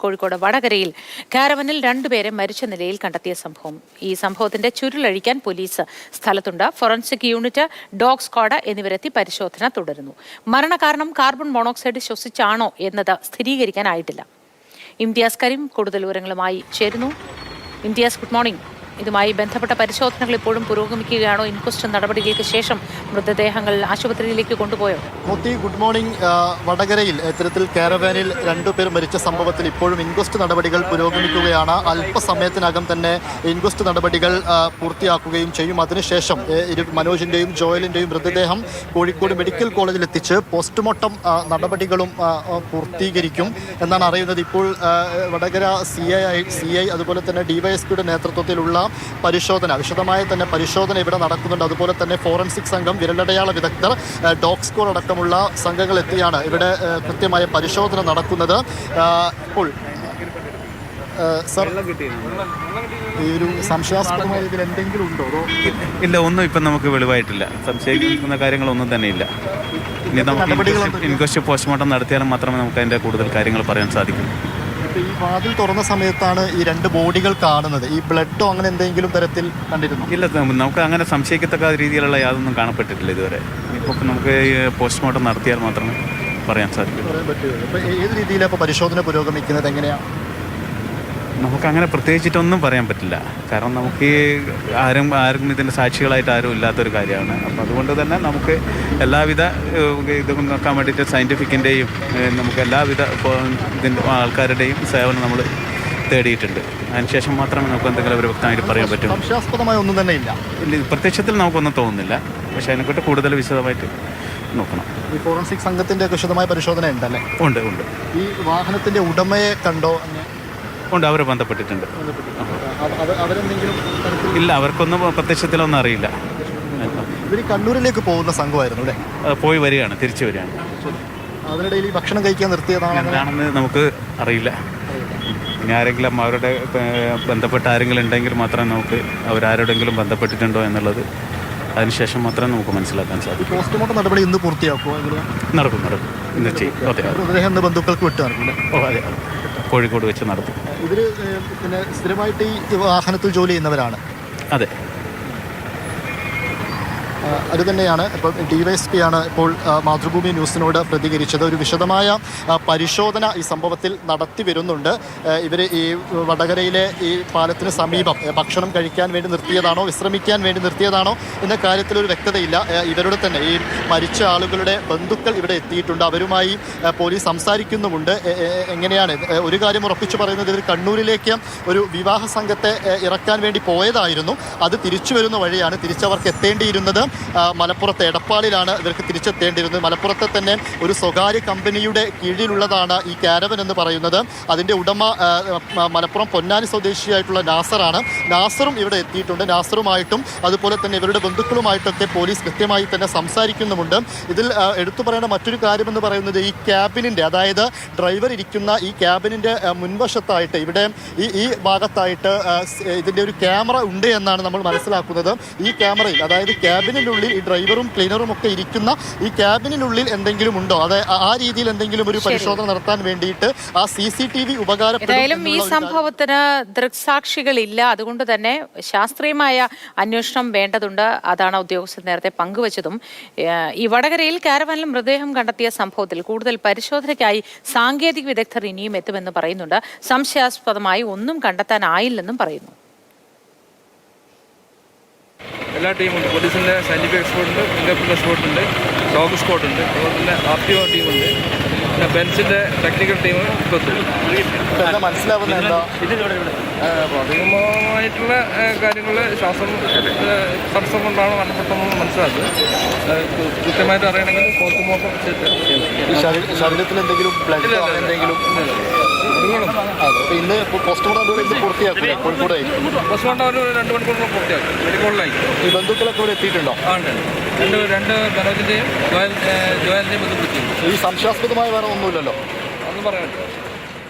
കോഴിക്കോട് വടകരയിൽ കാരവനിൽ 2 പേരെ മരിച്ച നിലയിൽ കണ്ടെത്തിയ സംഭവം. ഈ സംഭവത്തിന്റെ ചുരുളഴിക്കാൻ പോലീസ് സ്ഥലത്തുണ്ട്. ഫോറൻസിക് യൂണിറ്റ്, ഡോഗ് സ്ക്വാഡ് എന്നിവരെത്തി പരിശോധന തുടരുന്നു. മരണകാരണം കാർബൺ മോണോക്സൈഡ് ശ്വസിച്ചാണോ എന്നത് സ്ഥിരീകരിക്കാനായിട്ടില്ല. ഇംതിയാസ് കരീം കൂടുതൽ വിവരങ്ങളുമായി ചേരുന്നു. Imtiaz, good morning. ഇതുമായി ബന്ധപ്പെട്ട പരിശോധനകൾ ഇപ്പോഴും പുരോഗമിക്കുകയാണോ? ഇൻക്വസ്റ്റ് നടപടികൾക്ക് ശേഷം മൃതദേഹങ്ങൾ ആശുപത്രിയിലേക്ക് കൊണ്ടുപോയോ? Moti, good morning. വടകരയിൽ ഇത്തരത്തിൽ കാരവാനിൽ 2 പേർ മരിച്ച സംഭവത്തിൽ ഇപ്പോഴും ഇൻക്വസ്റ്റ് നടപടികൾ പുരോഗമിക്കുകയാണ്. അല്പസമയത്തിനകം തന്നെ ഇൻക്വസ്റ്റ് നടപടികൾ പൂർത്തിയാക്കുകയും ചെയ്യും. അതിനുശേഷം മനോജിന്റെയും ജോയലിന്റെയും മൃതദേഹം കോഴിക്കോട് മെഡിക്കൽ കോളേജിൽ എത്തിച്ച് പോസ്റ്റ്മോർട്ടം നടപടികളും പൂർത്തീകരിക്കും എന്നാണ് അറിയുന്നത്. ഇപ്പോൾ വടകര CI അതുപോലെ തന്നെ DYSPയുടെ നേതൃത്വത്തിലുള്ള വിശദമായ തന്നെ പരിശോധന ഇവിടെ നടക്കുന്നുണ്ട്. അതുപോലെ തന്നെ ഫോറൻസിക് സംഘം, വിരലടയാള വിദഗ്ധർ, ഡോഗ് സ്ക്വാഡ് അടക്കമുള്ള സംഘങ്ങൾ എത്തിയാണ് ഇവിടെ കൃത്യമായ പരിശോധന നടക്കുന്നത്. ഇപ്പോൾ സർ, ഈ ഒരു സംശയാസ്പദമായ ഇതിൽ എന്തെങ്കിലും ഉണ്ടോ? ഇല്ല, ഒന്നും ഇപ്പം നമുക്ക് വെളിവായിട്ടില്ല. സംശയിക്കുന്ന കാര്യങ്ങളൊന്നും തന്നെ ഇല്ല. ഇനി നമുക്ക് ഇൻക്വസ്റ്റ് പോസ്റ്റ്മോർട്ടം നടത്തിയാൽ മാത്രമേ നമുക്ക് അതിൻ്റെ കൂടുതൽ കാര്യങ്ങൾ പറയാൻ സാധിക്കൂ. ഈ വാതിൽ തുറന്ന സമയത്താണ് ഈ 2 ബോഡികൾ കാണുന്നത്. ഈ ബ്ലഡോ അങ്ങനെ എന്തെങ്കിലും തരത്തിൽ കണ്ടിരുന്നു? ഇല്ല, നമുക്ക് അങ്ങനെ സംശയിക്കത്തക്ക രീതിയിലുള്ള യാതൊന്നും കാണപ്പെട്ടിട്ടില്ല ഇതുവരെ. ഇപ്പോൾ നമുക്ക് പോസ്റ്റ്മോർട്ടം നടത്തിയാൽ മാത്രമേ പറയാൻ സാധിക്കൂ. അപ്പോൾ ഏത് രീതിയിലാണ് ഇപ്പോൾ പരിശോധന പുരോഗമിക്കുന്നത്? എങ്ങനെയാണ്? നമുക്കങ്ങനെ പ്രത്യേകിച്ചിട്ടൊന്നും പറയാൻ പറ്റില്ല. കാരണം നമുക്ക് ആരും ഇതിൻ്റെ സാക്ഷികളായിട്ട് ആരും ഇല്ലാത്തൊരു കാര്യമാണ്. അപ്പം അതുകൊണ്ട് തന്നെ നമുക്ക് എല്ലാവിധ ഇതും നോക്കാൻ വേണ്ടിയിട്ട് സയൻറ്റിഫിക്കിൻ്റെയും നമുക്ക് എല്ലാവിധ ഇതിൻ്റെ ആൾക്കാരുടെയും സേവനം നമ്മൾ തേടിയിട്ടുണ്ട്. അതിനുശേഷം മാത്രമേ നമുക്ക് എന്തെങ്കിലും ഒരു വ്യക്തമായിട്ട് പറയാൻ പറ്റും. സംശയാസ്പദമായ ഒന്നും തന്നെ ഇല്ല. പ്രത്യക്ഷത്തിൽ നമുക്കൊന്നും തോന്നുന്നില്ല. പക്ഷേ അതിനെക്കുറിച്ച് കൂടുതൽ വിശദമായിട്ട് നോക്കണം. ഈ ഫോറൻസിക് സംഘത്തിൻ്റെ വിശദമായ പരിശോധന ഉണ്ടല്ലേ? ഉണ്ട്. ഈ വാഹനത്തിൻ്റെ ഉടമയെ കണ്ടോ? ഉണ്ട്, അവരെ ബന്ധപ്പെട്ടിട്ടുണ്ട്. ഇല്ല, അവർക്കൊന്നും പ്രത്യക്ഷത്തിലൊന്നും അറിയില്ല. ഇവർ കണ്ണൂരിലേക്ക് പോകുന്ന സംഘമായിരുന്നു അല്ലേ? പോയി വരികയാണ്, തിരിച്ചു വരികയാണ്. അതിനിടയിൽ ഭക്ഷണം കഴിക്കാൻ നിർത്തിയതാണ് എന്താണെന്ന് നമുക്ക് അറിയില്ല. ഇനി ആരെങ്കിലും അവരുടെ ബന്ധപ്പെട്ട ആരെങ്കിലും ഉണ്ടെങ്കിൽ മാത്രമേ നമുക്ക് അവരാരോടെങ്കിലും ബന്ധപ്പെട്ടിട്ടുണ്ടോ എന്നുള്ളത് അതിനുശേഷം മാത്രമേ നമുക്ക് മനസ്സിലാക്കാൻ സാധിക്കും. പോസ്റ്റ്മോർട്ടം നടപടി ഇന്ന് പൂർത്തിയാക്കുമോ? നടക്കും. ഇന്ന് ചെയ്യും. മൃതദേഹം ബന്ധുക്കൾക്ക് വിട്ടു നടക്കില്ലേ? അതെ, കോഴിക്കോട് വെച്ച് നടത്തും. ഇവർ പിന്നെ സ്ഥിരമായിട്ട് ഈ വാഹനത്തിൽ ജോലി ചെയ്യുന്നവരാണ്? അതെ, അത് തന്നെയാണ്. ഇപ്പോൾ DYSP ആണ് ഇപ്പോൾ മാതൃഭൂമി ന്യൂസിനോട് പ്രതികരിച്ചത്. ഒരു വിശദമായ പരിശോധന ഈ സംഭവത്തിൽ നടത്തി വരുന്നുണ്ട്. ഇവർ ഈ വടകരയിലെ ഈ പാലത്തിന് സമീപം ഭക്ഷണം കഴിക്കാൻ വേണ്ടി നിർത്തിയതാണോ, വിശ്രമിക്കാൻ വേണ്ടി നിർത്തിയതാണോ എന്ന കാര്യത്തിലൊരു വ്യക്തതയില്ല. ഇവരുടെ തന്നെ ഈ മരിച്ച ആളുകളുടെ ബന്ധുക്കൾ ഇവിടെ എത്തിയിട്ടുണ്ട്. അവരുമായി പോലീസ് സംസാരിക്കുന്നുമുണ്ട്. എങ്ങനെയാണ് ഒരു കാര്യം ഉറപ്പിച്ചു പറയുന്നത്, ഇവർ കണ്ണൂരിലേക്ക് ഒരു വിവാഹ സംഘത്തെ ഇറക്കാൻ വേണ്ടി പോയതായിരുന്നു. അത് തിരിച്ചു വരുന്ന വഴിയാണ്. തിരിച്ചവർക്ക് എത്തേണ്ടിയിരുന്നത് മലപ്പുറത്ത് എടപ്പാളിലാണ് ഇവർക്ക് തിരിച്ചെത്തേണ്ടിയിരുന്നത്. മലപ്പുറത്തെ തന്നെ ഒരു സ്വകാര്യ കമ്പനിയുടെ കീഴിലുള്ളതാണ് ഈ കാരവൻ എന്ന് പറയുന്നത്. അതിൻ്റെ ഉടമ മലപ്പുറം പൊന്നാനി സ്വദേശിയായിട്ടുള്ള നാസറാണ്. നാസറും ഇവിടെ എത്തിയിട്ടുണ്ട്. നാസറുമായിട്ടും അതുപോലെ തന്നെ ഇവരുടെ ബന്ധുക്കളുമായിട്ടൊക്കെ പോലീസ് കൃത്യമായി തന്നെ സംസാരിക്കുന്നുമുണ്ട്. ഇതിൽ എടുത്തു പറയേണ്ട മറ്റൊരു കാര്യമെന്ന് പറയുന്നത്, ഈ ക്യാബിനിൻ്റെ, അതായത് ഡ്രൈവർ ഇരിക്കുന്ന ഈ ക്യാബിനിൻ്റെ മുൻവശത്തായിട്ട് ഇവിടെ ഈ ഭാഗത്തായിട്ട് ഇതിൻ്റെ ഒരു ക്യാമറ ഉണ്ട് എന്നാണ് നമ്മൾ മനസ്സിലാക്കുന്നത്. ഈ ക്യാമറയിൽ, അതായത് ക്യാബിനിനുള്ളിൽ ഈ ഡ്രൈവറും ക്ലീനറും ഒക്കെ ഇരിക്കുന്ന ഈ ക്യാബിനുള്ളിൽ എന്തെങ്കിലും ഉണ്ടോ, അതെ ആ രീതിയിൽ എന്തെങ്കിലും ഒരു പരിശോധന നടത്താൻ വേണ്ടിയിട്ട് ആ CCTV ഉപകാരപ്പെടും. ഈ സംഭവത്തിന് ദൃക്സാക്ഷികളില്ല. അതുകൊണ്ട് തന്നെ ശാസ്ത്രീയമായ അന്വേഷണം വേണ്ടതുണ്ട്. അതാണ് ഉദ്യോഗസ്ഥർ നേരത്തെ പങ്കുവച്ചതും. ഈ വടകരയിൽ കാരവാനിൽ മൃതദേഹം കണ്ടെത്തിയ സംഭവത്തിൽ കൂടുതൽ പരിശോധനയ്ക്കായി സാങ്കേതിക വിദഗ്ധർ ഇനിയും എത്തുമെന്ന് പറയുന്നുണ്ട്. സംശയാസ്പദമായി ഒന്നും കണ്ടെത്താനായില്ലെന്നും പറയുന്നു. എല്ലാ ടീമുണ്ട്. പോലീസിൻ്റെ സയൻറ്റിഫിക് എക്സ്പേർട്ടുണ്ട്, ഫിംഗർ പ്രിൻ്റ് എക്സ്പേർട്ടുണ്ട്, ഡോഗ് സ്ക്വാഡ് ഉണ്ട്, അതുപോലെ തന്നെ RTO ടീമുണ്ട്, പിന്നെ ബെൻസിൻ്റെ ടെക്നിക്കൽ ടീം ഇപ്പോൾ മനസ്സിലാവുന്ന അധികമായിട്ടുള്ള കാര്യങ്ങൾ ശ്വാസം തടസ്സം കൊണ്ടാണ് മരണപ്പെട്ടതെന്ന് മനസ്സിലാക്കുന്നത്. കൃത്യമായിട്ട് അറിയണമെങ്കിൽ പോസ്റ്റ്മോർട്ടം ശരീരത്തിൽ എന്തെങ്കിലും ഇന്ന് പോസ്റ്റ്മോർട്ടം പൂർത്തിയാക്കും. കോഴിക്കോട് പോസ്റ്റ്മോർട്ടം ഒരു 2 മണിക്കൂറിന് പൂർത്തിയാക്കും. മെഡിക്കോളിലായി. ഈ ബന്ധുക്കളൊക്കെ ഇവിടെ എത്തിയിട്ടുണ്ടോ? ഉണ്ട്. രണ്ട് മനോജിൻ്റെയും ജോയലിൻ്റെയും ബന്ധുക്കൾ. ഈ സംശയാസ്പദമായ വേറെ ഒന്നുമില്ലല്ലോ? ഒന്നും പറയാൻ പറ്റില്ല.